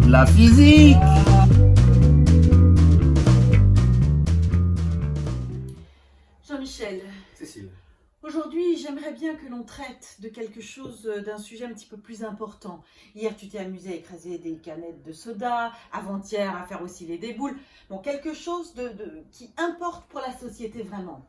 la physique. Jean-Michel, Cécile. aujourd'hui j'aimerais bien que l'on traite de quelque chose, d'un sujet un petit peu plus important. Hier tu t'es amusé à écraser des canettes de soda, avant-hier à faire osciller des boules. Bon, quelque chose qui importe pour la société vraiment.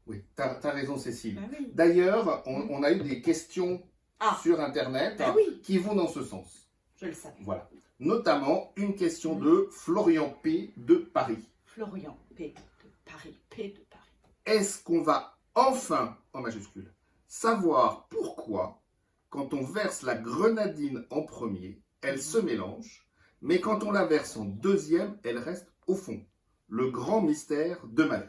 Oui, t'as raison Cécile. Ben oui. D'ailleurs, on a eu des questions Ah, sur Internet ben oui, qui vont dans ce sens. je le savais. Voilà. Notamment une question de Florian P. de Paris. Florian P de Paris, P de Paris. Est-ce qu'on va enfin, en majuscule, savoir pourquoi, quand on verse la grenadine en premier, elle se mélange, mais quand on la verse en deuxième, elle reste au fond? Le grand mystère de ma vie.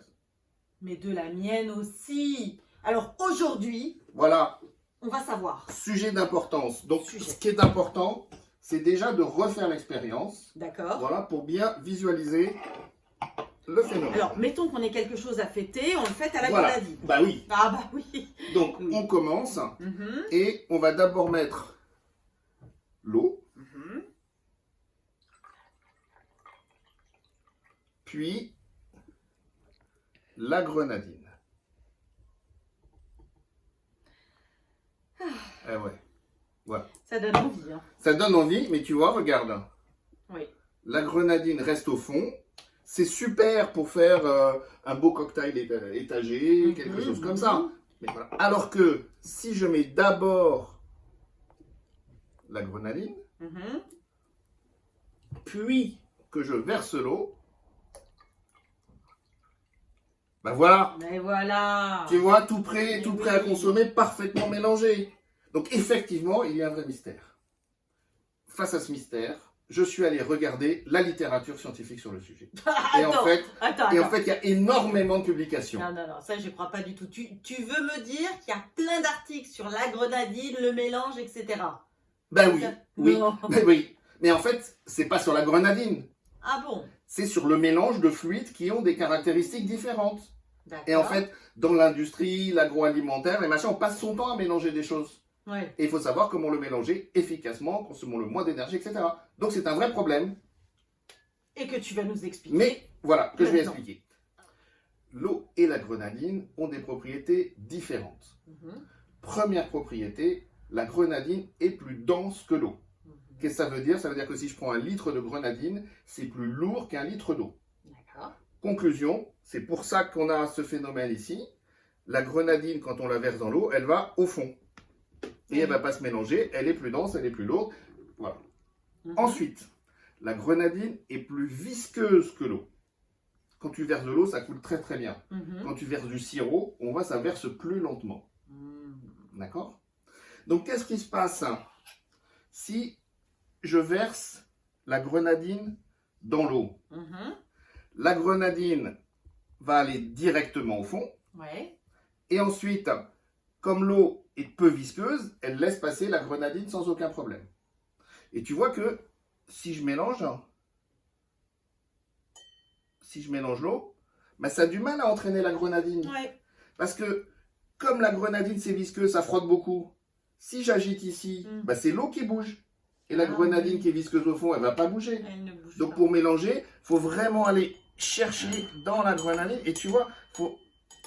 Mais de la mienne aussi. Alors aujourd'hui, Voilà, on va savoir. sujet d'importance. Donc, Sujet. ce qui est important, c'est déjà de refaire l'expérience, D'accord? voilà, pour bien visualiser le phénomène. Alors, mettons qu'on ait quelque chose à fêter, on le fête à la Voilà. grenadine. Bah oui. Ah bah oui. Donc, Oui. on commence Mhm, et on va d'abord mettre l'eau, mhm. puis la grenadine. Eh ouais. Voilà. Ça donne envie, hein. Ça donne envie, mais tu vois, regarde. Oui. La grenadine reste au fond. C'est super pour faire un beau cocktail étagé, quelque chose comme ça. Mais voilà. Alors que si je mets d'abord la grenadine, Mhm. puis que je verse l'eau, ben voilà, Mais voilà. tu vois, tout prêt Oui. à consommer, parfaitement mélangé. Donc effectivement, il y a un vrai mystère. Face à ce mystère, je suis allé regarder la littérature scientifique sur le sujet. Et en fait, attends. il y a énormément de publications. Non, ça je crois pas du tout. Tu veux me dire qu'il y a plein d'articles sur la grenadine, le mélange, etc. Ben oui, oui, Non. ben oui. Mais en fait, c'est pas sur la grenadine. Ah bon? C'est sur le mélange de fluides qui ont des caractéristiques différentes. D'accord. Et en fait, dans l'industrie, l'agroalimentaire, les machins, on passe son temps à mélanger des choses. Ouais. Et il faut savoir comment le mélanger efficacement, consommant le moins d'énergie, etc. Donc c'est un vrai problème. Et que tu vas nous expliquer. Mais voilà, que je vais Maintenant. expliquer. L'eau et la grenadine ont des propriétés différentes. Mhm, Première propriété, la grenadine est plus dense que l'eau. mhm. Qu'est-ce que ça veut dire? Ça veut dire que si je prends un litre de grenadine, c'est plus lourd qu'un litre d'eau. D'accord. Conclusion, c'est pour ça qu'on a ce phénomène ici. La grenadine, quand on la verse dans l'eau, elle va au fond. Et elle ne va pas se mélanger, elle est plus dense, elle est plus lourde. Voilà. Mhm. Ensuite, la grenadine est plus visqueuse que l'eau. Quand tu verses de l'eau, ça coule très très bien. Mhm. Quand tu verses du sirop, on voit ça verse plus lentement. Mhm. D'accord? Donc qu'est-ce qui se passe si je verse la grenadine dans l'eau? Mhm. La grenadine va aller directement au fond. Ouais. Et ensuite, comme l'eau est peu visqueuse, elle laisse passer la grenadine sans aucun problème. Et tu vois que si je mélange l'eau, ben ça a du mal à entraîner la grenadine. Ouais. Parce que comme la grenadine c'est visqueux, ça frotte beaucoup. Si j'agite ici, Mm. ben c'est l'eau qui bouge. Et la Ah, grenadine oui. qui est visqueuse au fond, elle ne va pas bouger. Elle ne bouge Donc pas. pour mélanger, il faut vraiment aller chercher dans la grenadine. Et tu vois,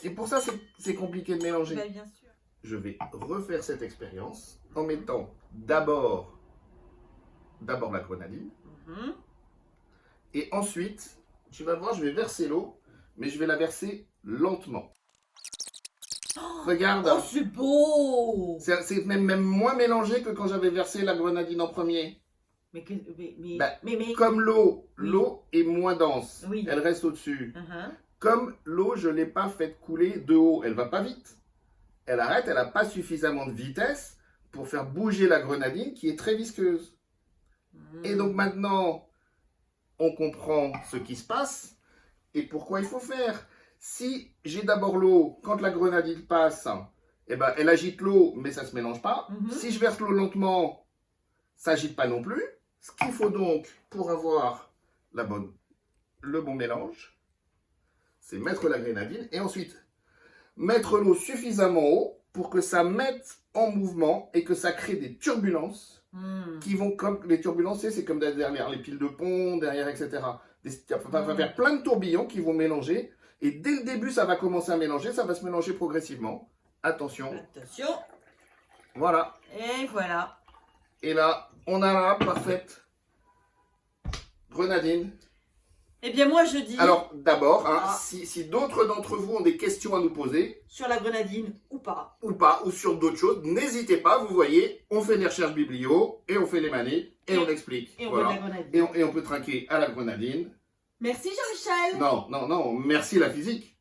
et pour ça c'est compliqué de mélanger. Bah, bien sûr. Je vais refaire cette expérience en mettant d'abord la grenadine. Mhm. Et ensuite, tu vas voir, je vais verser l'eau, mais je vais la verser lentement. Regarde, Oh, c'est beau! c'est même moins mélangé que quand j'avais versé la grenadine en premier. Mais, Bah, mais... Comme l'eau Oui. est moins dense, Oui. elle reste au-dessus. Mhm. Comme l'eau, je ne l'ai pas faite couler de haut, elle va pas vite. Elle arrête, elle n'a pas suffisamment de vitesse pour faire bouger la grenadine qui est très visqueuse. Et donc maintenant, on comprend ce qui se passe et pourquoi il faut faire. Si j'ai d'abord l'eau, quand la grenadine passe, eh ben, elle agite l'eau, mais ça ne se mélange pas. Mhm. Si je verse l'eau lentement, ça n'agite pas non plus. Ce qu'il faut donc pour avoir le bon mélange, c'est mettre la grenadine et ensuite mettre l'eau suffisamment haut pour que ça mette en mouvement et que ça crée des turbulences qui vont comme les turbulences, c'est comme derrière les piles de pont, derrière, etc. Ça va faire plein de tourbillons qui vont mélanger. Et dès le début, ça va commencer à mélanger, ça va se mélanger progressivement. Attention. Attention. Voilà. Et voilà. Et là, on a la parfaite grenadine. Eh bien, moi, je dis... Alors, d'abord, si d'autres d'entre vous ont des questions à nous poser... Sur la grenadine ou pas. Ou sur d'autres choses, n'hésitez pas, vous voyez, on fait des recherches biblio, et on fait les manies, et on explique. Et on voilà. met la grenadine. Et on peut trinquer à la grenadine. Merci Jean-Michel. Non, merci la physique.